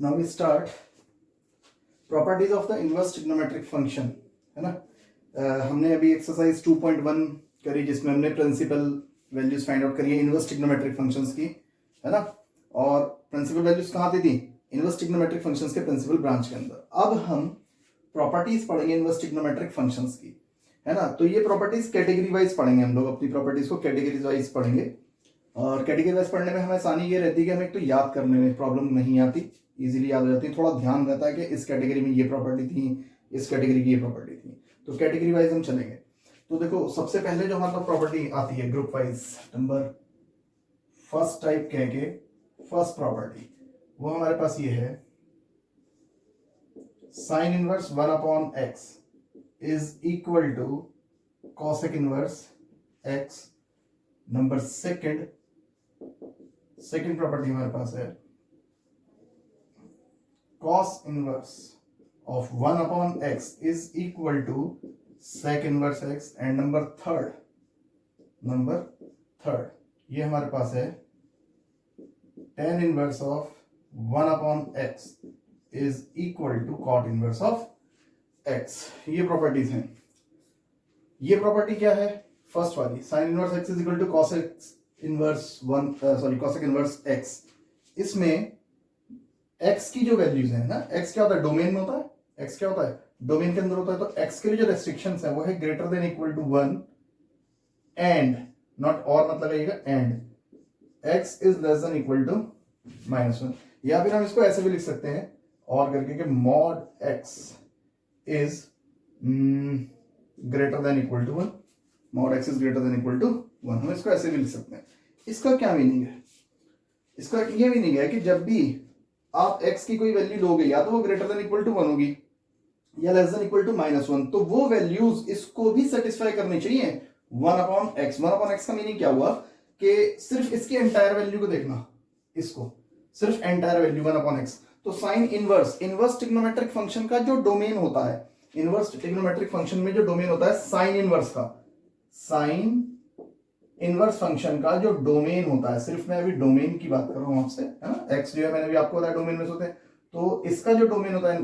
Now we start properties of the inverse trigonometric function, है ना। हमने अभी एक्सरसाइज 2.1 करी जिसमें हमने प्रिंसिपल वैल्यूज फाइंड आउट करी है इनवर्स ट्रिग्नोमेट्रिक फंक्शंस की, है ना। और प्रिंसिपल वैल्यूज कहाँ आती थी? इनवर्स ट्रिग्नोमेट्रिक फंक्शंस के प्रिंसिपल ब्रांच के अंदर। अब हम प्रॉपर्टीज पढ़ेंगे इनवर्स ट्रिग्नोमेट्रिक फंक्शंस की, है ना। तो ये प्रॉपर्टीज कैटेगरी वाइज पढ़ेंगे हम लोग, अपनी प्रॉपर्टीज को कैटेगरी वाइज पढ़ेंगे। और कैटेगरी वाइज पढ़ने में हमें आसानी ये रहती है कि हमें एक तो याद करने में प्रॉब्लम नहीं आती, इजीली याद हो जाती है। थोड़ा ध्यान रहता है कि इस कैटेगरी में ये प्रॉपर्टी थी, इस कैटेगरी की ये प्रॉपर्टी थी, तो कैटेगरी वाइज हम चलेंगे। तो देखो सबसे पहले जो हमारे पास प्रॉपर्टी आती है group wise, number first type कह के फर्स्ट प्रॉपर्टी, वो हमारे पास ये है sine inverse 1/x is equal to cosec inverse x। Number second property हमारे पास है cos inverse of 1/x is equal to sec inverse x। And number third ये हमारे पास है tan inverse of 1/x is equal to cot inverse of x। ये properties हैं। ये प्रॉपर्टी क्या है? फर्स्ट वाली sign inverse x is equal to cosec inverse x। इसमें x की जो वैल्यूज है ना, x क्या होता है? डोमेन में होता है। x क्या होता है? डोमेन के अंदर होता है। तो x के लिए जो रेस्ट्रिक्शंस है वो है greater than equal to 1 and not और मत लगाइएगा and x is less than equal to -1। या फिर हम इसको ऐसे भी लिख सकते हैं और करके कि mod x is greater than equal to 1। Mod x is greater than equal to 1, हम इसको ऐसे भी लिख सकते हैं। इसका क्या मीनिंग है? इसका ये मीनिंग है कि जब भी आप x की कोई वैल्यू लोगे, या तो वो ग्रेटर देन इक्वल टू 1 होगी या लेस देन इक्वल टू -1, तो वो वैल्यूज इसको भी सेटिस्फाई करनी चाहिए 1/x। 1/x का मीनिंग क्या हुआ कि सिर्फ इसकी एंटायर वैल्यू को देखना, इसको सिर्फ एंटायर वैल्यू 1/x। तो साइन इनवर्स ट्रिग्नोमेट्रिक फंक्शन का जो डोमेन होता है, इनवर्स ट्रिग्नोमेट्रिक फंक्शन में जो डोमेन होता है साइन इनवर्स का, साइन इनवर्स फंक्शन का जो डोमेन होता है, सिर्फ मैं अभी डोमेन की बात कर रहा हूं आपसे, है ना। x जो है मैंने अभी आपको बताया डोमेन में होते हैं, तो इसका जो डोमेन होता है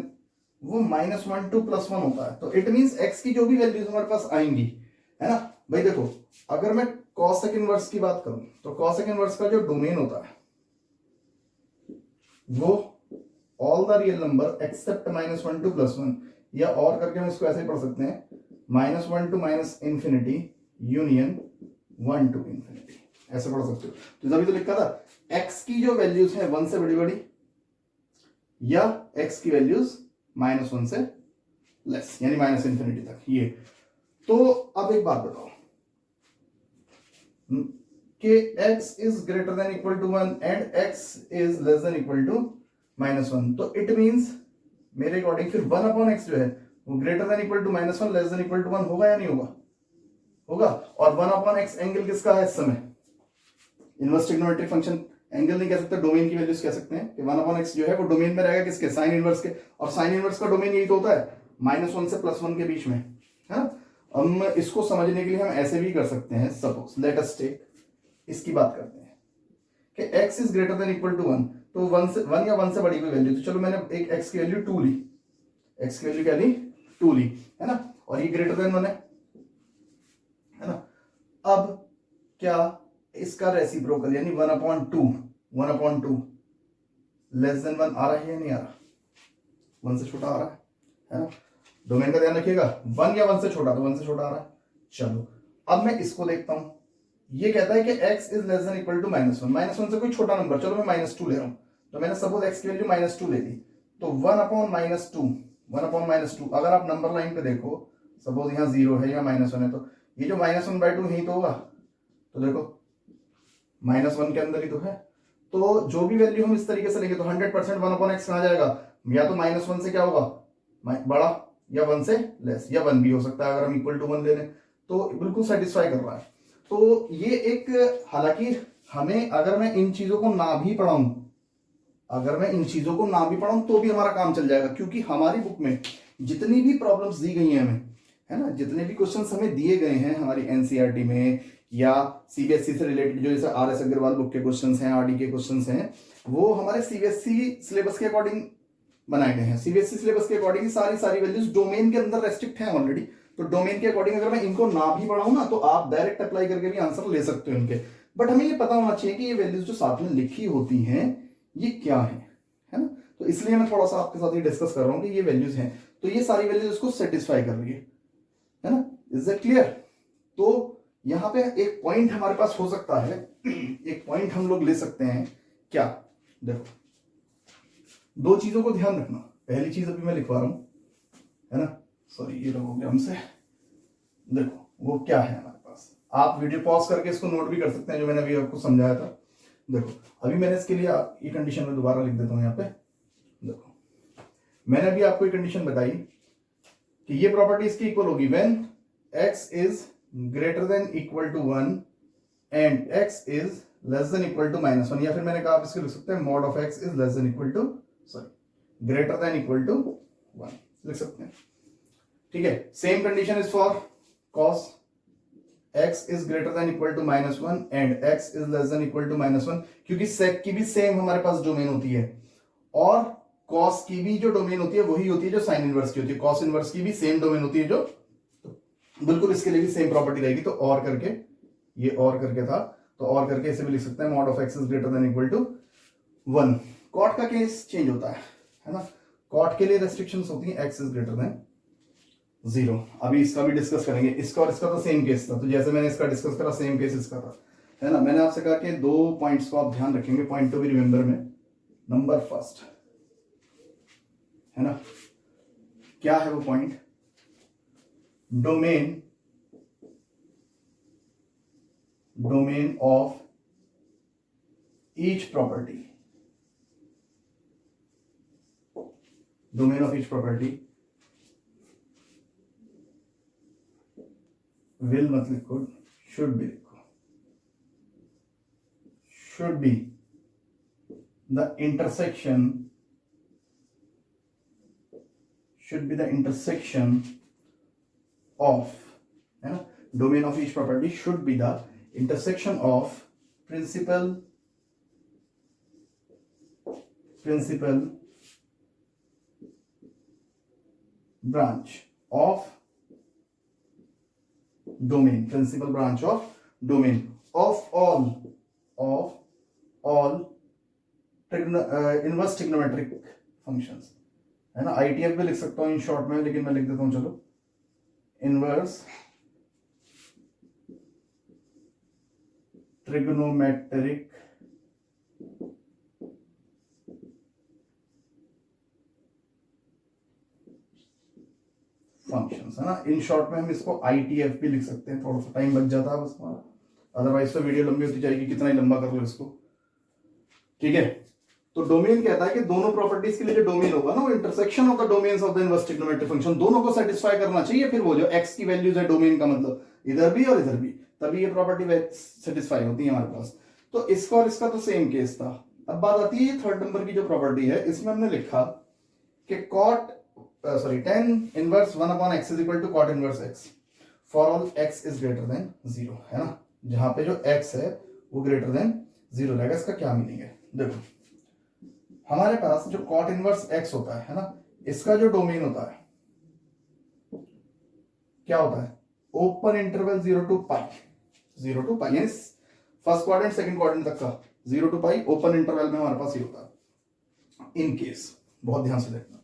वो -1 to +1 होता है। तो इट मींस x की जो भी वैल्यूज हमारे पास आएंगी, है ना भाई। देखो अगर मैं cosec इनवर्स की बात करूं तो cosec इनवर्स का जो डोमेन होता है वो all the real number except -1 to +1, या और करके हम इसको ऐसे पढ़ सकते हैं -1 to -infinity union 1 to infinity, ऐसे पढ़ सकते हो। तो अभी तो लिखा था x की जो वैल्यूज है 1 से बड़ी बड़ी, या x की वैल्यूज -1 से लेस, यानी -infinity तक। ये तो अब एक बात बताओ कि x is greater than equal to 1 and x is less than equal to -1, तो इट मींस मेरे अकॉर्डिंग फिर 1/x जो है वो greater than equal to -1 less than equal to 1 होगा या नहीं होगा? होगा। और 1/x एंगल किसका है इस समय? इनवर्स ट्रिग्नोमेट्रिक फंक्शन एंगल नहीं कह सकते, डोमेन की वैल्यूज कह सकते हैं कि 1/x जो है वो डोमेन में रहेगा किसके? साइन इनवर्स के। और साइन इनवर्स का डोमेन यही तो होता है -1 से +1 के बीच में, है ना। हम इसको समझने के लिए हम ऐसे भी कर सकते हैं। सपोज लेट अस टेक, इसकी बात करते हैं कि x is greater than equal to 1, तो 1 या 1 से बड़ी कोई वैल्यू, तो चलो मैंने एक x की वैल्यू 2 ली, x की वैल्यू क्या ली? 2 ली, है ना। और ये ग्रेटर देन 1 है ना। अब क्या इसका रेसिप्रोकल यानी 1/2 लेस देन 1 आ रहा है या नहीं आ रहा? 1 से छोटा आ रहा है ना। डोमेन का ध्यान रखिएगा, 1 या 1 से छोटा, तो 1 से छोटा आ रहा है। चलो अब मैं इसको देखता हूं। ये कहता है कि x is less than equal to -1 से कोई छोटा नंबर, चलो मैं -2 ले रहा हूं। तो मैंने सपोज x की वैल्यू -2 ले ली, तो 1/-2 अगर आप नंबर लाइन पे देखो, सपोज यहाँ 0 है या -1 है, तो ये जो -1/2 यही तो होगा। तो देखो -1 के अंदर ही तो है। तो जो भी वैल्यू हम इस तरीके से लेंगे तो 100% 1/x कहाँ जाएगा? या तो -1 से क्या होगा? बड़ा, या 1 से लेस, या 1 भी हो सकता है अगर हम इक्वल टू 1 ले लें, तो बिल्कुल सेटिस्फाई कर रहा है। तो ये एक, हालांकि हमें अगर मैं इन चीजों को ना भी पढ़ाऊं तो भी हमारा काम चल जाएगा, क्योंकि हमारी बुक में जितनी भी प्रॉब्लम्स दी गई हैं हमें, है ना, जितने भी क्वेश्चंस हमें दिए गए हैं हमारी एनसीईआरटी में या सीबीएसई से रिलेटेड जो जैसे आर एस अग्रवाल बुक के क्वेश्चंस हैं, आरडी के क्वेश्चंस हैं, वो हमारे सीबीएसई सिलेबस के अकॉर्डिंग बनाए गए हैं। सीबीएसई सिलेबस के अकॉर्डिंग सारी वैल्यूज डोमेन के अंदर रेस्ट्रिक्ट हैं ऑलरेडी, तो डोमेन के अकॉर्डिंग अगर मैं इनको ना भी पढ़ाऊं ना तो आप डायरेक्ट अप्लाई करके भी आंसर ले सकते हो इनके। बट हमें ये पता होना चाहिए कि ये वैल्यूज जो साथ में लिखी होती हैं ये क्या है ना। तो इसलिए मैं थोड़ा सा आपके साथ ये डिस्कस कर रहा हूं कि ये वैल्यूज हैं, तो ये सारी वैल्यूज उसको सेटिस्फाई कर रही है ना। Is that clear? तो यहां पे एक पॉइंट हमारे पास हो सकता है, एक पॉइंट हम लोग ले सकते हैं क्या, देखो दो चीजों को ध्यान रखना। पहली चीज अभी मैं लिखवा रहा हूं, है ना, सॉरी ये रहो गया हमसे। देखो वो क्या है हमारे पास, आप वीडियो पॉज करके इसको नोट भी कर सकते हैं जो मैंने अभी आपको समझाया था। देखो अभी मैंने इसके लिए ये कंडीशन में दोबारा लिख देता हूं यहाँ पे। देखो मैंने अभी आपको एक कंडीशन बताई कि ये प्रॉपर्टी इसकी इक्वल होगी when x is greater than equal to 1 and x is less than equal to -1, या फिर मैंने कहा आप इसको लिख सकते हैं mod of x is less than equal to greater than equal to 1 लिख सकते हैं। ठीक है, same condition is for cos x is greater than equal to -1 and x is less than equal to -1, क्योंकि sec की भी same हमारे पास domain होती है और cos की भी जो डोमेन होती है वही होती है जो sin इनवर्स की होती है। cos इनवर्स की भी सेम डोमेन होती है जो, तो बिल्कुल इसके लिए भी सेम प्रॉपर्टी रहेगी। तो और करके, ये और करके था तो और करके इसे भी लिख सकते हैं mod of x is greater than equal to 1। Cot का केस चेंज होता है ना। कॉट के लिए रेस्ट्रिक्शंस होती हैं x इज ग्रेटर देन 0। अभी इसका भी डिस्कस करेंगे, इसका और इसका तो सेम केस था, तो जैसे मैंने इसका डिस्कस करा सेम केस इसका था, है ना। मैंने आपसे कहा कि दो पॉइंट्स को आप ध्यान रखेंगे, पॉइंट टू बी रिमेंबर में। नंबर फर्स्ट, है ना, क्या है वो point, domain of each property, domain of each property will मत लिखो, शुड भी लिखो, should be the intersection, should be the intersection of, है ना, domain of each property should be the intersection of principal branch of domain, principal branch of domain of all inverse trigonometric functions, है ना। ITF भी लिख सकता हूं in short में, लेकिन मैं लिख देता हूं चलो, इनवर्स ट्रिग्नोमेट्रिक फंक्शंस, है ना। इन शॉर्ट में हम इसको ITF भी लिख सकते हैं। थोड़ा सा टाइम बच जाता है बस हमारा, अदरवाइज तो वीडियो लंबी होती जाएगी, कितना ही लंबा कर लो इसको। ठीक है, तो डोमेन कहता है कि दोनों प्रॉपर्टीज के लिए जो डोमेन होगा ना, वो intersection of the domains of the inverse trigonometric function दोनों को सेटिस्फाई करना चाहिए। फिर वो जो x की वैल्यूज है डोमेन का मतलब इधर भी और इधर भी, तभी ये प्रॉपर्टी सेटिस्फाई होती है हमारे पास। तो इसका और इसका तो सेम केस था। अब बात आती है थर्ड नंबर की जो प्रॉपर्टी है, इसमें हमने लिखा कि tan inverse 1/x is equal to cot inverse x for all x is greater than 0, है ना। जहां पे जो x है वो ग्रेटर देन 0 रहेगा। इसका क्या मीनिंग है, देखो हमारे पास जो cot इनवर्स x होता है ना, इसका जो डोमेन होता है क्या होता है, ओपन इंटरवल 0 to पाई, यानी फर्स्ट क्वाड्रेंट सेकंड क्वाड्रेंट तक का 0 to पाई ओपन इंटरवल में हमारे पास ये होता है। इन केस, बहुत ध्यान से देखना,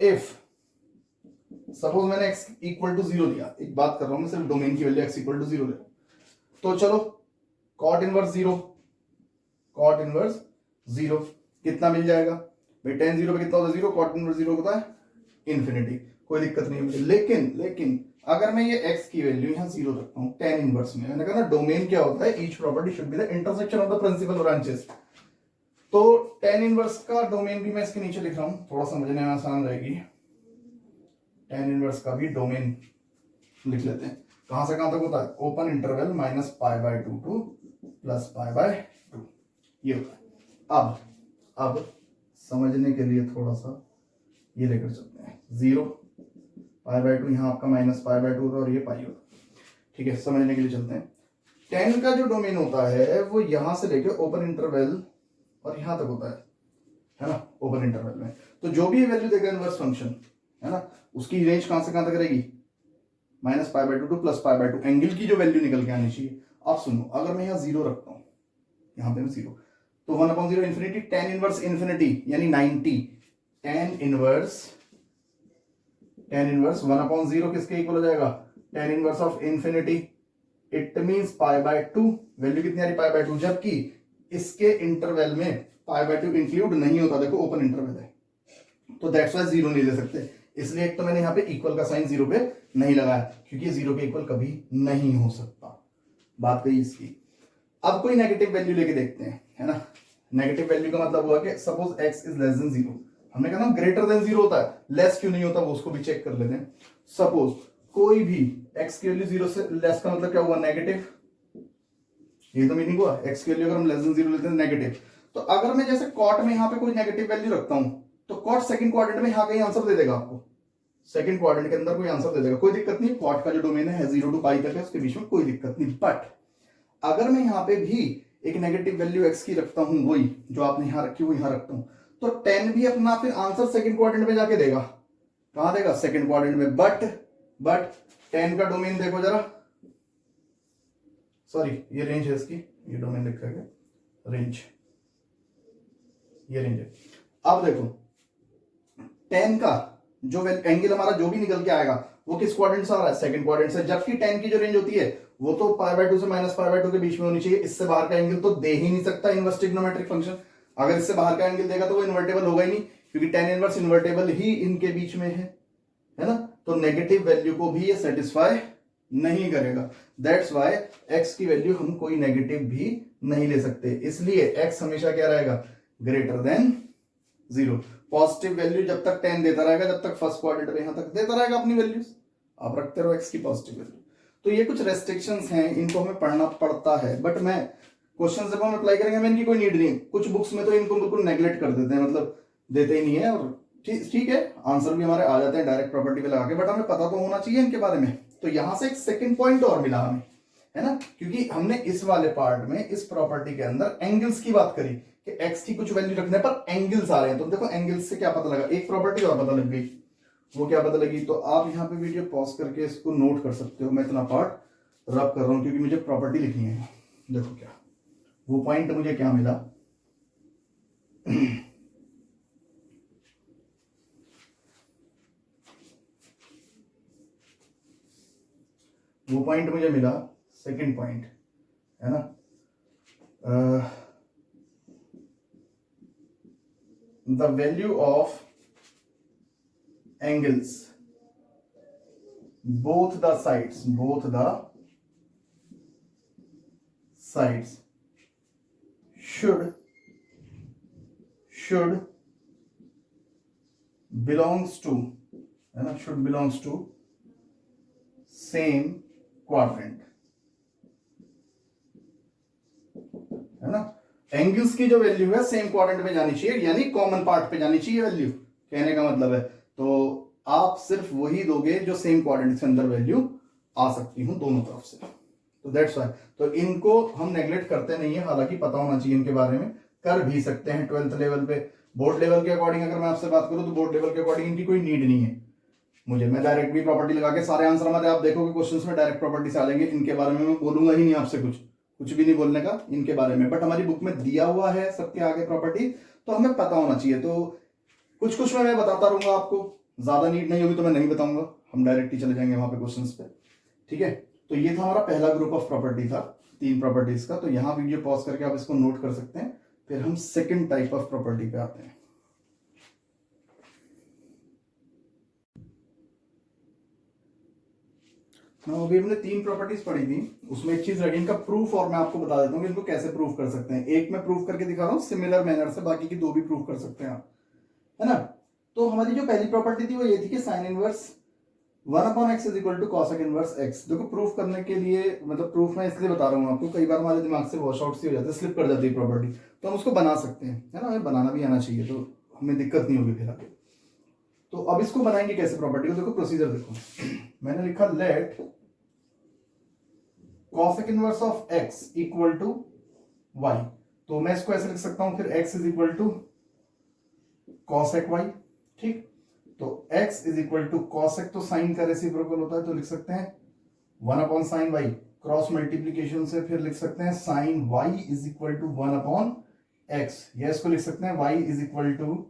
इफ सपोज मैंने x इक्वल टू 0 लिया, एक बात कर रहा हूं मैं सिर्फ डोमेन की वैल्यू x इक्वल टू 0 ले, तो चलो cot इनवर्स 0 कितना मिल जाएगा भाई, tan 0 पे कितना होता है 0, cot इनवर्स 0 होता है इन्फिनिटी, कोई दिक्कत नहीं है। लेकिन अगर मैं ये x की वैल्यू यहां 0 रखता हूं tan इनवर्स में, मैंने कहा ना डोमेन क्या होता है, each property should be the intersection of the principal branches. तो tan इनवर्स का डोमेन भी मैं इसके नीचे लिख रहा हूं, थोड़ा समझने में आसान रहेगी। tan इनवर्स का भी डोमेन लिख लेते हैं, कहां से कहां तक होता है, ओपन इंटरवल -π/2 टू +π/2, ये होता है। अब समझने के लिए थोड़ा सा ये लेकर चलते हैं, 0 π/2 यहां आपका -π/2 होगा और ये पाई होगा। ठीक है, समझने के लिए चलते हैं। 10 का जो डोमेन होता है वो यहां से लेके ओपन इंटरवल और यहां तक होता है ना, ओपन इंटरवल में। तो जो भी वैल्यू देगा इनवर्स फंक्शन, है ना, उसकी रेंज कहां से कहां तक रहेगी, -π/2 टू +π/2 एंगल की जो वैल्यू निकल के आनी चाहिए। अब सुनो, अगर मैं यहाँ 0 रखता हूं, यहाँ पे मैं 0, तो 1/0 इन्फिनिटी, tan इनवर्स इन्फिनिटी यानी 90, tan इनवर्स 1/0 किसके इक्वल हो जाएगा, tan inverse of infinity. It means π/2, value कितनी आ रही, π/2, जबकि इसके इंटरवल में π/2 इंक्लूड नहीं होता, देखो ओपन इंटरवल है, तो दैट्स वाई 0 नहीं ले सकते। इसलिए एक तो मैंने यहाँ पे इक्वल का साइन 0 पे नहीं लगाया, क्योंकि 0 के इक्वल कभी नहीं हो सकता। बात कही इसकी। अब कोई नेगेटिव वैल्यू लेके देखते हैं, है ना। नेगेटिव वैल्यू का मतलब हुआ कि suppose x is less then 0, हमने कहा ना ग्रेटर देन 0 होता है, लेस क्यों नहीं होता वो उसको भी चेक कर लेते हैं। सपोज कोई भी x की वैल्यू 0 से लेस का मतलब क्या हुआ, नेगेटिव, ये तो मीनिंग हुआ। x की वैल्यू अगर हम लेस देन 0 लेते हैं नेगेटिव, तो अगर मैं जैसे कॉट में यहाँ पे कोई नेगेटिव वैल्यू रखता हूं, तो कॉट सेकंड क्वाड्रेंट में यहाँ कहीं आंसर दे देगा आपको, सेकंड क्वाड्रेंट के अंदर कोई आंसर दे देगा, कोई दिक्कत नहीं। कॉट का जो डोमेन है 0 टू पाई तक है, उसके बीच में कोई दिक्कत नहीं। बट अगर मैं यहाँ पे भी एक नेगेटिव वैल्यू x की रखता हूं, वही जो आपने यहां रखी वो यहां रखता हूं, तो 10 भी अपना फिर आंसर सेकंड क्वाड्रेंट में जाके देगा। कहां देगा, सेकंड क्वाड्रेंट में। बट 10 का डोमेन देखो जरा, सॉरी ये रेंज है इसकी, ये डोमेन लिखा है, रेंज, ये रेंज है। अब देखो 10 का जो एंगल हमारा जो भी निकल के आएगा वो किस क्वाड्रेंट से आ रहा है, सेकंड क्वाड्रेंट से, जबकि 10 की जो रेंज होती है वो तो π/2 से -π/2 के बीच में होनी चाहिए। इससे बाहर का एंगल तो दे ही नहीं सकता इनवर्स ट्रिग्नोमेट्रिक फंक्शन। अगर इससे बाहर का एंगल देगा तो वो इन्वर्टेबल होगा ही नहीं, क्योंकि tan इनवर्स इन्वर्टेबल ही इनके बीच में है ना। तो नेगेटिव वैल्यू को भी ये सेटिस्फाई नहीं करेगा। दैट्स व्हाई x की वैल्यू हम कोई नेगेटिव भी नहीं ले सकते, इसलिए x हमेशा क्या रहेगा, ग्रेटर देन 0। पॉजिटिव वैल्यू जब तक 10 देता रहेगा, जब तक फर्स्ट क्वाड्रेंट में यहां तक देता रहेगा अपनी वैल्यूज, आप रखते रहो x की पॉजिटिव वैल्यू। तो ये कुछ रेस्ट्रिक्शंस हैं, इनको हमें पढ़ना पड़ता है। बट मैं क्वेश्चन जब हम अप्लाई करेंगे, मैं इनकी कोई नीड नहीं। कुछ बुक्स में तो इनको बिल्कुल नेग्लेक्ट कर देते हैं, मतलब देते ही नहीं है, और ठीक है आंसर भी हमारे आ जाते हैं डायरेक्ट प्रॉपर्टी पे लगा के, बट हमें पता तो होना चाहिए इनके बारे में। तो यहां से एक सेकंड पॉइंट और मिला हमें, है ना, क्योंकि हमने इस वाले पार्ट में इस प्रॉपर्टी के अंदर एंगल्स की बात करी कि x की कुछ वैल्यू रखने पर एंगल्स आ रहे हैं। तो देखो एंगल्स से क्या पता लगा, एक प्रॉपर्टी और पता लग गई। वो क्या पता लगी, तो आप यहाँ पे वीडियो पॉज करके इसको नोट कर सकते हो। मैं इतना पार्ट रब कर रहा हूं क्योंकि मुझे प्रॉपर्टी लिखनी है। देखो क्या वो पॉइंट मुझे क्या मिला, वो पॉइंट मुझे मिला, सेकंड पॉइंट, है ना, the value of angles both the sides should belongs to, है ना, should belongs to same quadrant, है ना। एंगल्स की जो वैल्यू है सेम क्वाड्रेंट में जानी चाहिए, यानी कॉमन पार्ट पे जानी चाहिए वैल्यू, कहने का मतलब है। तो आप सिर्फ वही दोगे जो सेम क्वाड्रेंट के अंदर वैल्यू आ सकती हूं दोनों तरफ से। तो दैट्स व्हाई तो इनको हम नेग्लेक्ट करते नहीं है, हालांकि पता होना चाहिए इनके बारे में, कर भी सकते हैं 12th लेवल पे। बोर्ड लेवल के अकॉर्डिंग अगर मैं आपसे बात करूं तो बोर्ड लेवल के अकॉर्डिंग इनकी कोई नीड नहीं है मुझे। मैं डायरेक्ट भी प्रॉपर्टी लगा के सारे आंसर हमारे आप देखोगे क्वेश्चंस में डायरेक्ट प्रॉपर्टी से आ जाएंगे। इनके बारे में मैं बोलूंगा ही नहीं आपसे, कुछ भी नहीं बोलने का इनके बारे में। बट हमारी बुक में दिया हुआ है सबके आगे प्रॉपर्टी, तो हमें पता होना चाहिए। तो कुछ मैं बताता रहूंगा आपको, ज्यादा नीड नहीं होगी तो मैं नहीं बताऊंगा, हम डायरेक्ट ही चले जाएंगे वहां पे क्वेश्चंस पे, ठीक है। तो ये था हमारा पहला ग्रुप ऑफ प्रॉपर्टी था, 3 प्रॉपर्टीज का। तो यहां वीडियो पॉज करके आप इसको नोट कर सकते हैं। फिर हम सेकंड टाइप ऑफ प्रॉपर्टी पे आते हैं। अभी हमने 3 प्रॉपर्टीज पढ़ी थी, उसमें एक चीज रही इनका प्रूफ, और मैं आपको बता देता हूँ कि इनको कैसे प्रूफ कर सकते हैं। एक मैं प्रूफ करके दिखा रहा हूँ सिमिलर मैनर से, बाकी की 2 भी प्रूफ कर सकते हैं आप, है ना। तो हमारी जो पहली प्रॉपर्टी थी वो ये थी कि sine inverse 1/x is equal to cosec inverse x। देखो प्रूफ करने के लिए, मतलब प्रूफ मैं इसलिए बता रहा हूँ आपको, कई बार हमारे दिमाग से वॉश आउट सी हो जाती है, स्लिप कर जाती है प्रॉपर्टी, तो हम उसको बना सकते हैं, है ना। हमें बनाना भी आना चाहिए, तो हमें दिक्कत नहीं होगी फिर आगे। तो अब इसको बनाएंगे कैसे प्रॉपर्टी को, देखो प्रोसीजर देखो। मैंने लिखा let cosec inverse of x equal to y, तो मैं इसको ऐसे लिख सकता हूं फिर x is equal to cosec y, ठीक। तो x is equal to cosec, तो साइन का रेसिप्रोकल होता है, तो लिख सकते हैं 1 upon sine y, cross multiplication से फिर लिख सकते हैं sine y is equal to 1 upon x, या इसको लिख सकते हैं y is equal to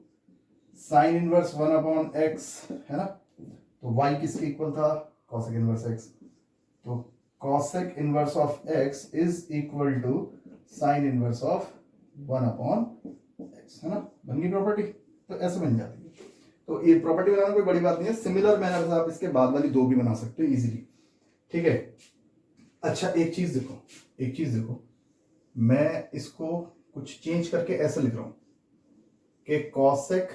sine inverse 1 upon x, है ना। तो y किसके इक्वल था, cosec इनवर्स x, तो cosec inverse of x is equal to sine inverse of 1 upon x, है ना। बन गई प्रॉपर्टी, तो ऐसे बन जाती है। तो ये प्रॉपर्टी बनाना कोई बड़ी बात नहीं है, सिमिलर मैनर से आप इसके बाद वाली दो भी बना सकते हो इजीली, ठीक है। अच्छा एक चीज देखो, मैं इसको कुछ चेंज करके ऐसे लिख रहा हूं कि cosec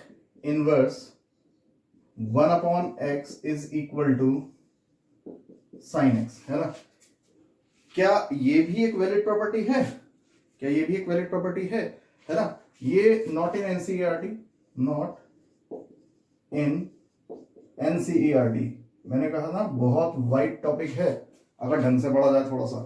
inverse 1 upon x is equal to sine x, है ना। क्या ये भी एक वैलिड प्रॉपर्टी है, है ना। ये नॉट इन एनसीईआरटी, मैंने कहा ना बहुत वाइड टॉपिक है, अगर ढंग से पढ़ा जाए थोड़ा सा।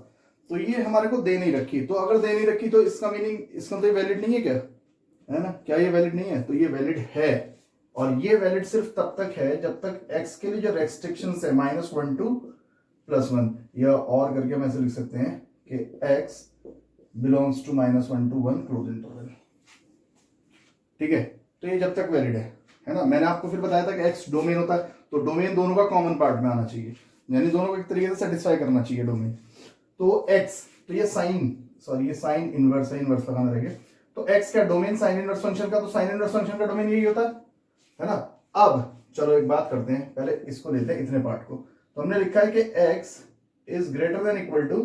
तो ये हमारे को दे नहीं रखी, तो अगर दे नहीं रखी तो इसका मीनिंग, इसका तो ये वैलिड नहीं है क्या, है ना। क्या ये वैलिड नहीं है, तो ये वैलिड है, और ये वैलिड सिर्फ तब तक है जब तक x के लिए जो रेस्ट्रिक्शन है -1 to +1, या और करके हम ऐसे लिख सकते हैं कि x belongs to -1 to 1 close interval, ठीक है। तो ये जब तक वैलिड है ना। मैंने आपको फिर बताया था कि x डोमेन होता है, तो डोमेन दोनों का कॉमन पार्ट में आना चाहिए, यानी दोनों को एक तरीके से सेटिस्फाई करना चाहिए डोमेन। तो x, तो ये साइन इनवर्स है, इनवर्स लगाना रहेगा। तो x क्या डोमेन साइन इनवर्स फंक्शन का, तो साइन इनवर्स फंक्शन का डोमेन यही होता है ना। अब चलो एक बात करते हैं, पहले इसको लेते हैं इतने पार्ट को। तो हमने लिखा है कि x is greater than equal to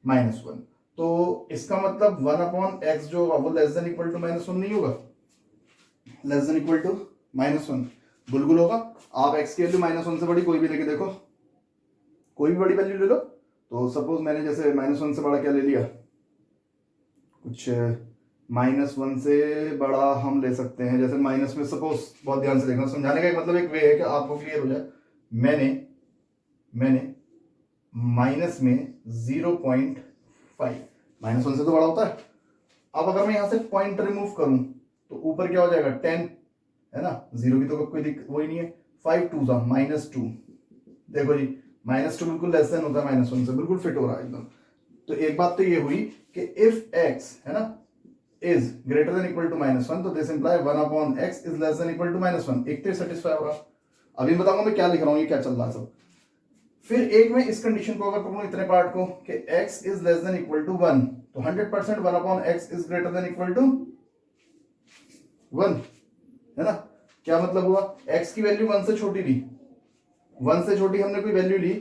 -1, तो इसका मतलब 1 अपॉन x जो होगा वो लेस देन इक्वल टू -1 नहीं होगा, लेस देन इक्वल टू -1 बिल्कुल होगा। आप x की वैल्यू -1 से बड़ी कोई भी लेके देखो, कोई भी बड़ी वैल्यू ले लो। तो सपोज मैंने जैसे -1 से बड़ा क्या ले लिया, कुछ -1 से बड़ा हम ले सकते हैं, जैसे माइनस में सपोज, बहुत ध्यान से देखना, समझाने का एक मतलब एक वे है कि आपको क्लियर हो जाए। मैंने माइनस में 0.5, -1 से तो बड़ा होता है। अब अगर मैं यहां से पॉइंट रिमूव करूं तो ऊपर क्या हो जाएगा 10, है ना। 0 की तो कोई दिक्कत वही नहीं है, 5 2 -2, देखो जी -2 बिल्कुल लेस देन होता है -1 से, बिल्कुल फिट हो रहा है एकदम। तो एक बात तो ये हुई कि इफ x, है ना, is greater than equal to -1, तो this imply 1 upon x is less than equal to -1, एक तो सेटिस्फाई होगा। अभी बताऊंगा मैं क्या लिख रहा हूं, ये क्या चल रहा है सब। फिर एक में इस कंडीशन को अगर पकड़ूं इतने पार्ट को कि x is less than equal to 1, तो 100% 1 upon x is greater than equal to 1, है ना। क्या मतलब हुआ, x की वैल्यू 1 से छोटी ली, 1 से छोटी हमने कोई वैल्यू ली,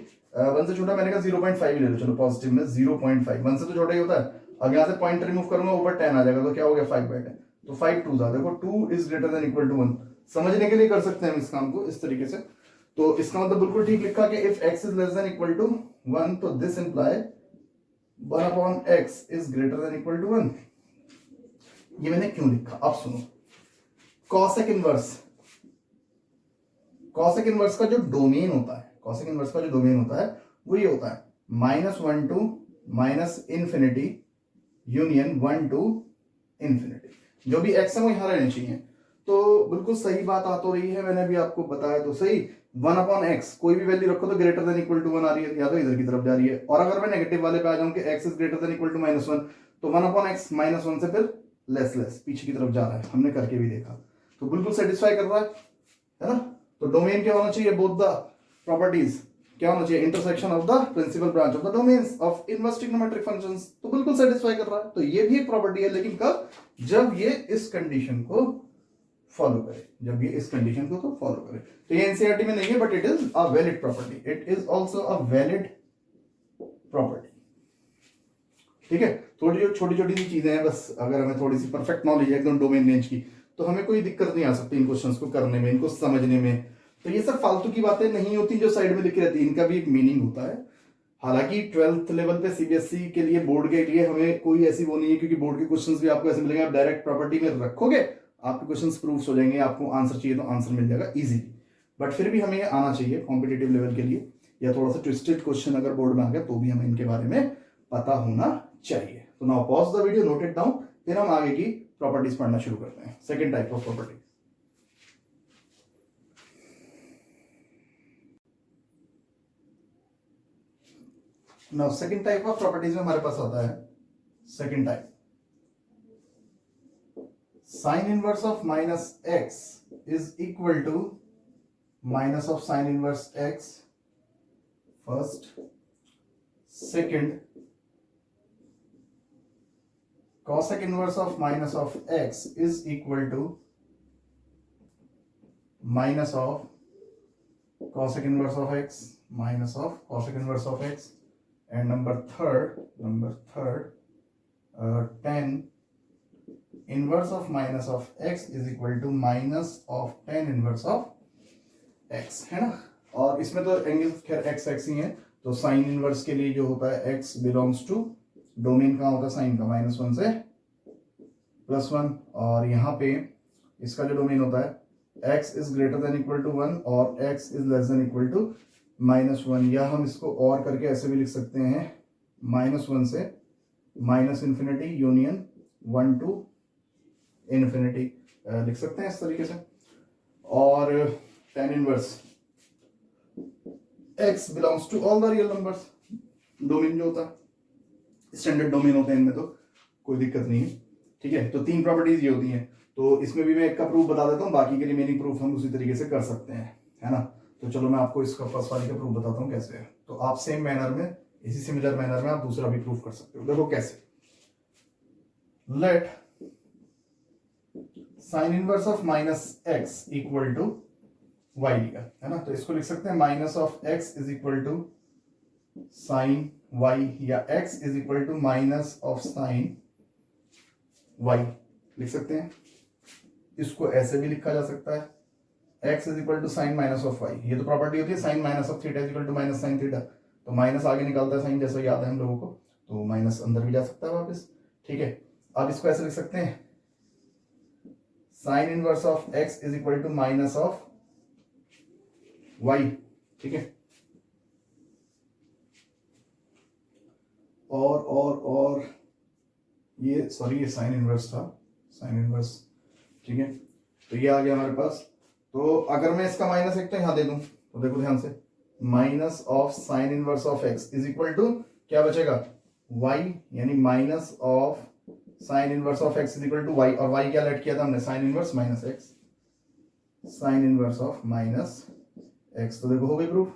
1 से छोटा मैंने कहा 0.5 ले लो, चलो पॉजिटिव में 0.5, 1 से तो छोटा ही होता है। अब यहां से पॉइंट रिमूव करूंगा ऊपर 10 आ जाएगा, तो क्या हो गया 5/10, तो 5 2 देखो 2 is greater than equal to 1। समझने के लिए कर सकते हैं हम इस काम को इस तरीके से। तो इसका मतलब बिल्कुल ठीक लिखा कि if x is less than equal to 1, तो this imply 1 upon x is greater than equal to 1। ये मैंने क्यों लिखा, अब सुनो। cosec इनवर्स का जो डोमेन होता है, वो ये होता है -1 to -infinity union 1 to infinity। जो भी x है वो यहां रहने चाहिए। तो बिल्कुल सही बात आ तो रही है, मैंने भी आपको बताया तो सही। 1 अपॉन x कोई भी वैल्यू रखो तो ग्रेटर देन इक्वल टू 1 आ रही है, या तो इधर की तरफ जा रही है। और अगर मैं नेगेटिव वाले पे आ जाऊं कि x is greater than equal to -1, तो 1 अपॉन x -1 से फिर लेस पीछे की तरफ जा रहा है, हमने करके भी देखा। तो बिल्कुल सेटिस्फाई कर रहा है ना। तो डोमेन क्या होना चाहिए, बोथ द प्रॉपर्टीज क्या होना चाहिए, intersection of the principal branch of the domains of inverse trigonometric functions, तो बिल्कुल सेटिस्फाई कर रहा है। तो ये भी एक प्रॉपर्टी है, लेकिन कब, जब ये इस कंडीशन को फॉलो करे, तो ये एनसीईआरटी में नहीं है, but it is a valid property, it is also a valid property, ठीक है। थोड़ी छोटी छोटी सी चीजें हैं, बस अगर हमें थोड़ी सी परफेक्ट नॉलेज है एकदम डोमेन रेंज की, तो हमें कोई दिक्कत नहीं आ सकती इन क्वेश्चंस को करने में, इनको समझने में। तो ये सब फालतू की बातें नहीं होती जो साइड में लिखी रहती है, इनका भी एक मीनिंग होता है। हालांकि 12th लेवल पे सीबीएसई के लिए, बोर्ड के लिए हमें कोई ऐसी वो नहीं है, क्योंकि बोर्ड के क्वेश्चंस भी आपको ऐसे मिलेंगे, आप डायरेक्ट प्रॉपर्टी में रखोगे, आपके क्वेश्चंस प्रूफ हो जाएंगे, आपको आंसर चाहिए तो आंसर मिल जाएगा इजीली। बट फिर भी हमें आना चाहिए कॉम्पिटिटिव लेवल के लिए या थोड़ा सा ट्विस्टेड क्वेश्चन अगर बोर्ड में आ गया तो भी हमें इनके बारे में पता होना चाहिए। तो now pause the video, note it down, फिर हम आगे की प्रॉपर्टीज पढ़ना शुरू करते हैं। Second type of property, now second type of properties में हमारे पास आता है second type, sine inverse of minus X is equal to minus of sine inverse X first, second cosec inverse of minus of x is equal to minus of cosec inverse of x minus of cosec inverse of x, and number third tan inverse of minus of x is equal to minus of tan inverse of x, है ना। और इसमें तो angle खैर x x ही है, तो sine inverse के लिए जो होता है x बिलोंग्स टू डोमेन कहाँ होता है साइन का, -1 से +1, और यहाँ पे इसका जो डोमेन होता है x is greater than equal to 1 और x is less than equal to -1, या हम इसको और करके ऐसे भी लिख सकते हैं -1 से -∞ यूनियन 1 to ∞, लिख सकते हैं इस तरीके से। और tan inverse x belongs to all the real numbers, domain जो होता है स्टैंडर्ड डोमेन होते हैं इनमें, तो कोई दिक्कत नहीं है, ठीक है। तो तीन प्रॉपर्टीज ये होती हैं, तो इसमें भी मैं एक का प्रूफ बता देता हूँ, बाकी के रिमेनिंग प्रूफ हम उसी तरीके से कर सकते हैं, है ना। तो चलो मैं आपको इसका फर्स्ट वाली का प्रूफ बताता हूँ कैसे है, तो आप सेम मैनर में, इसी सिमिलर मैनर में आप दूसरा भी प्रूफ कर सकते हो। देखो कैसे, let sine inverse of minus X equal to Y लिखा है ना, तो इसको लिख सकते हैं minus of x is equal to sine Y, या x is equal to minus of sine Y लिख सकते हैं। इसको ऐसे भी लिखा जा सकता है x is equal to sine minus of Y, ये तो प्रॉपर्टी होती है sine minus of theta is equal to minus sine theta, तो माइनस आगे निकलता है साइन, जैसा याद है हम लोगों को, तो माइनस अंदर भी जा सकता है वापस, ठीक है। अब इसको ऐसे लिख सकते हैं sine inverse of x is equal to minus of Y, ठीक है। और ये सॉरी ये साइन इनवर्स था, साइन इनवर्स, ठीक है। तो ये आ गया हमारे पास, तो अगर मैं इसका माइनस एक तो यहां दे दूं, तो देखो ध्यान से, minus of sine inverse of x is equal to क्या बचेगा y, यानी minus of sine inverse of x is equal to y, और y क्या लेट किया था हमने, sine inverse minus X, sine inverse of minus X. तो देखो हो गई प्रूफ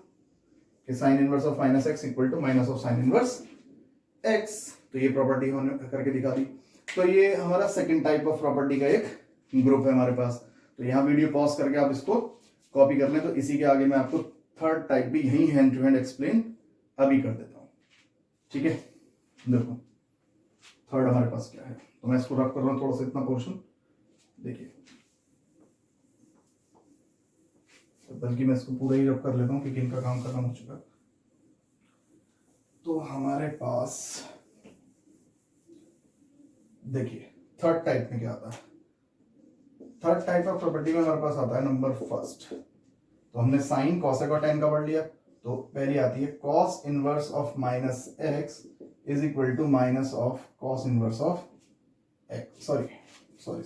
कि sine inverse of minus X equal to minus of sine inverse X, तो ये प्रॉपर्टी हमने करके दिखा दी। तो ये हमारा सेकंड टाइप ऑफ प्रॉपर्टी का एक ग्रुप है हमारे पास। तो यहाँ वीडियो पॉज करके आप इसको कॉपी कर लें, तो इसी के आगे मैं आपको थर्ड टाइप भी यही हैंड टू हैंड एक्सप्लेन अभी कर देता हूँ, ठीक है। देखो थर्ड हमारे पास क्या है, तो मैं इसको रफ कर रहा हूँ थोड़ा सा इतना पोर्शन, देखिए, तो बल्कि मैं इसको पूरा ही रफ कर लेता हूँ क्योंकि इनका काम खत्म हो चुका। तो हमारे पास देखिए थर्ड टाइप में क्या आता है, थर्ड टाइप ऑफ प्रॉपर्टी में हमारे पास आता है नंबर फर्स्ट। तो हमने साइन कॉसेक और टेन का पढ़ लिया, तो पहली आती है cos inverse of minus X is equal to minus of cos inverse of X, sorry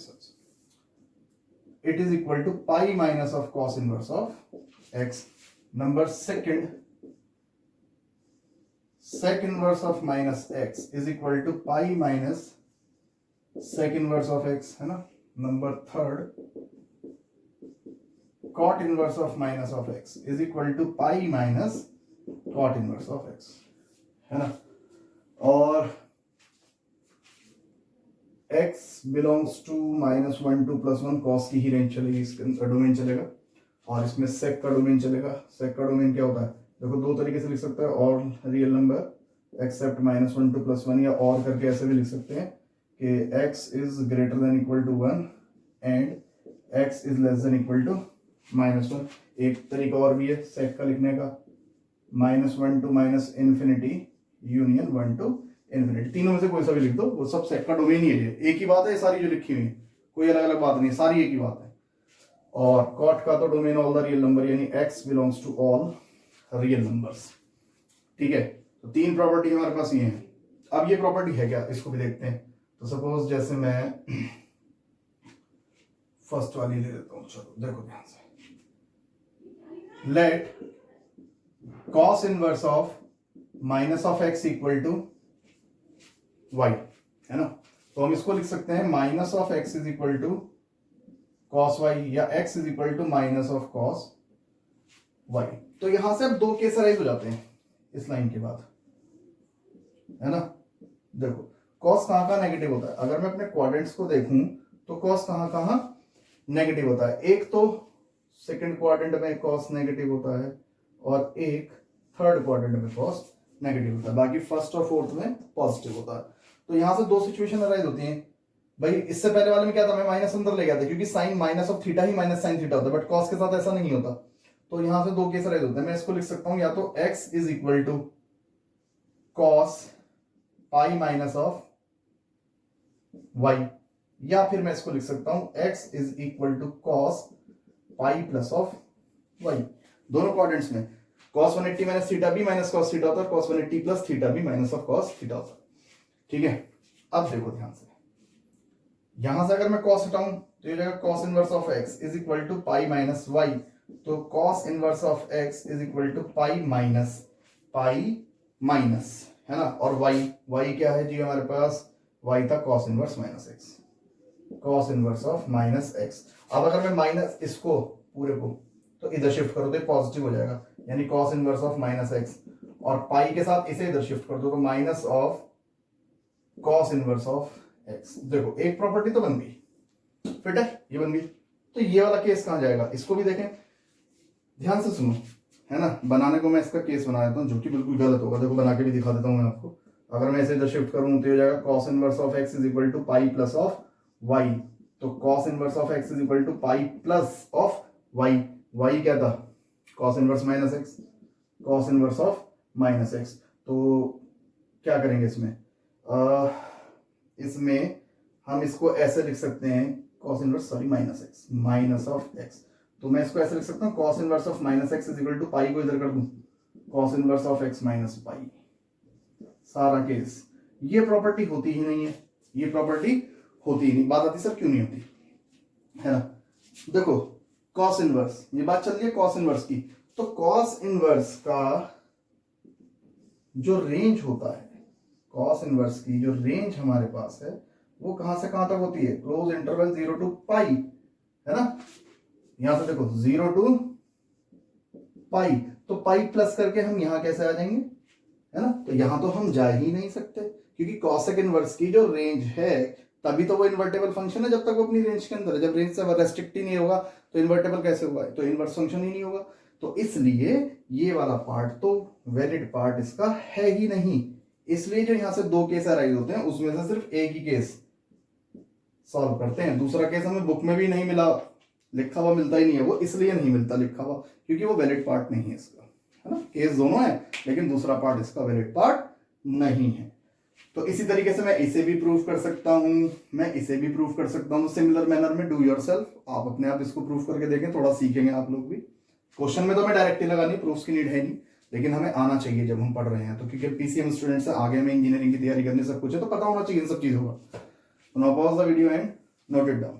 it is equal to pi minus of cos inverse of X. Number second sec inverse of minus x is equal to pi minus sec inverse of x, है ना। Number third cot inverse of minus of x is equal to pi minus cot inverse of x, है ना। और x belongs to -1 to +1, cos की ही range चलेगी, इसका domain चलेगा, और इसमें sec का डोमेन चलेगा। sec का डोमेन क्या होता है, देखो दो तरीके से लिख सकते हैं, all real number except -1 to +1, या और करके ऐसे भी लिख सकते हैं कि x is greater than equal to 1 and x is less than equal to -1। एक तरीका और भी है सेक का लिखने का, -1 to ∞ यूनियन 1 to ∞। तीनों में से कोई सा भी लिख दो, वो सब सेक का डोमेन ही है, एक ही बात है सारी जो लिखी हुई है, कोई अलग अलग बात नहीं, सारी एक ही बात है। और कॉट का तो domain all the real number, यानी x belongs to all real numbers. ठीक है, तो 3 प्रॉपर्टी हमारे पास ये है। अब ये प्रॉपर्टी है क्या, इसको भी देखते हैं। तो सपोज जैसे मैं फर्स्ट वाली ले लेता हूं, चलो देखो ध्यान से। Let cos inverse of minus of x equal to y, है ना। तो हम इसको लिख सकते हैं minus of x is equal to cos y, या x is equal to minus of cos y. तो यहां से अब 2 केस अराइज हो जाते हैं इस लाइन के बाद, है ना। देखो कॉस कहां कहां नेगेटिव होता है, अगर मैं अपने क्वाड्रेंट्स को देखूं तो कॉस कहां कहां नेगेटिव होता है। एक तो सेकंड क्वाड्रेंट में कॉस नेगेटिव होता है और एक थर्ड क्वाड्रेंट में कॉस नेगेटिव होता है, बाकी फर्स्ट और फोर्थ में पॉजिटिव होता है। तो यहां से 2 सिचुएशन अराइज होती हैं भाई। इससे पहले वाले में क्या था, मैं माइनस अंदर ले गया था क्योंकि साइन माइनस ऑफ थीटा ही माइनस साइन थीटा होता है, बट कॉस के साथ ऐसा नहीं होता। तो यहां से 2 केस अराइज होते हैं। मैं इसको लिख सकता हूं या तो x is equal to cos pi minus of Y, या फिर मैं इसको लिख सकता हूं x is equal to cos pi plus of Y. दोनों क्वाड्रेंट्स में cos 180 minus theta be minus cos theta होता है, cos 180 plus theta be minus of cos theta होता है। ठीक है, अब देखो ध्यान से, यहां से अगर मैं cos हटाऊं तो ये जाएगा cos inverse of x is equal to pi minus Y. तो cos inverse of x is equal to pi minus, है ना। और y क्या है जी हमारे पास, y था cos inverse minus x, cos inverse of minus x। अब अगर मैं माइनस इसको पूरे को तो इधर शिफ्ट करो तो पॉजिटिव हो जाएगा, यानी cos inverse of minus x, और पाई के साथ इसे इधर शिफ्ट कर दो तो minus of cos inverse of x। देखो एक प्रॉपर्टी तो बन गई, फिट है, ये बन गई। तो ये वाला केस कहां जाएगा, इसको भी देखें, ध्यान से सुनो, है ना। बनाने को मैं इसका केस बना देता हूं जो कि बिल्कुल गलत होगा। देखो बना के भी दिखा देता हूं मैं आपको। अगर मैं इसे इधर शिफ्ट करूं तो ये जाएगा cos inverse of x is equal to pi plus of y। तो cos inverse of x is equal to pi plus of y। y क्या था, cos inverse minus x, cos inverse of minus x। तो क्या करेंगे इसमें, इसमें हम इसको ऐसे लिख सकते हैं cos inverse minus x minus of x। तो मैं इसको ऐसे लिख सकता हूँ cos inverse of minus x is equal to pi को इधर कर दूं cos inverse of x minus pi. सारा केस, ये प्रॉपर्टी होती ही नहीं है, ये प्रॉपर्टी होती ही नहीं। बात आती सर क्यों नहीं होती, है ना। देखो cos इनवर्स, ये बात चल रही है cos इनवर्स की। तो cos इनवर्स का जो रेंज होता है, cos इनवर्स की जो रेंज हमारे पास है वो कहां से कहां तक होती है, क्लोज इंटरवल 0 टू पाई, है ना। यहां से देखो 0 टू पाई, तो पाई प्लस करके हम यहां कैसे आ जाएंगे, है ना। तो यहां तो हम जा ही नहीं सकते क्योंकि cosec इनवर्स की जो रेंज है तभी तो वो इन्वर्टेबल फंक्शन है जब तक वो अपनी रेंज के अंदर है। जब रेंज से रेस्ट्रिक्ट ही नहीं होगा तो इन्वर्टेबल कैसे होगा, तो इनवर्स फंक्शन ही नहीं होगा। तो इसलिए ये वाला पार्ट तो वैलिड पार्ट इसका है ही नहीं। इसलिए जो यहां से 2 केस अराइज होते हैं उसमें से सिर्फ एक ही केस सॉल्व करते हैं। दूसरा केस हमें बुक में भी नहीं मिला, लिखा हुआ मिलता ही नहीं है, वो इसलिए नहीं मिलता लिखा हुआ क्योंकि वो वैलिड पार्ट नहीं है इसका, है ना। केस दोनों है लेकिन दूसरा पार्ट इसका वैलिड पार्ट नहीं है। तो इसी तरीके से मैं इसे भी प्रूव कर सकता हूं, मैं इसे भी प्रूव कर सकता हूं। सिमिलर मैनर में डू योरसेल्फ, आप अपने आप इसको प्रूव करके देखें, थोड़ा सीखेंगे आप लोग भी। क्वेश्चन में तो मैं डायरेक्टली लगानी, प्रूफ की नीड है नहीं, लेकिन हमें आना चाहिए जब हम पढ़ रहे हैं। तो क्योंकि पीसीएम स्टूडेंट से आगे में इंजीनियरिंग की तैयारी करने सब कुछ है तो पता होना चाहिए इन सब चीजों का। Now pause the video and note it down.